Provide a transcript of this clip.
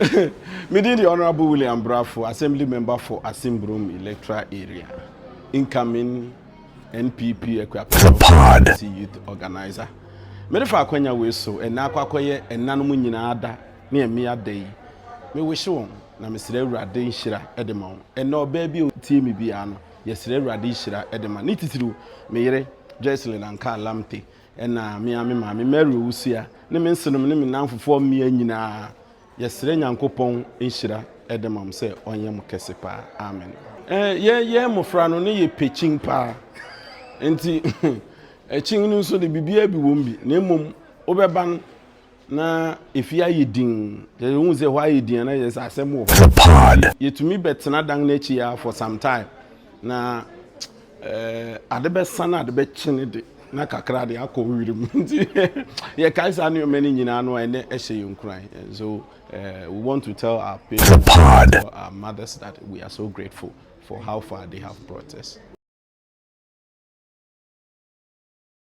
Me did the Honorable William Brafo, Assembly Member for Asimbrum Electoral Area, incoming NPP Equipment Youth Organizer. Me defa akwanya we so, and na akwakoye ennanom nyina ada, na emi ada yi. Me wish won, na me sire Awurade nhira edema won. And no baby tie me bia no, ye sire Awurade nhira edema. Ni titiru me yere Joycelyn Anka Lamte, and na me maame Mary Wusia, ne me nsenom ne me namfofo me nyina. Yesire Nyankopon nhira edemam se onyem kese pa amen ye mofra no ne ye pechin pa enti echin no so de bibia bi wombi na emom obeban na efia yedin ye hu se hwa yedin na yes asem wo yetumi betena dan na echi ya for some time na ade be sana ade be chine de na kakra de akọwirim nti ye kaisa no many nyina no ene ehye yonkran so we want to tell our parents, our mothers that we are so grateful for how far they have brought us.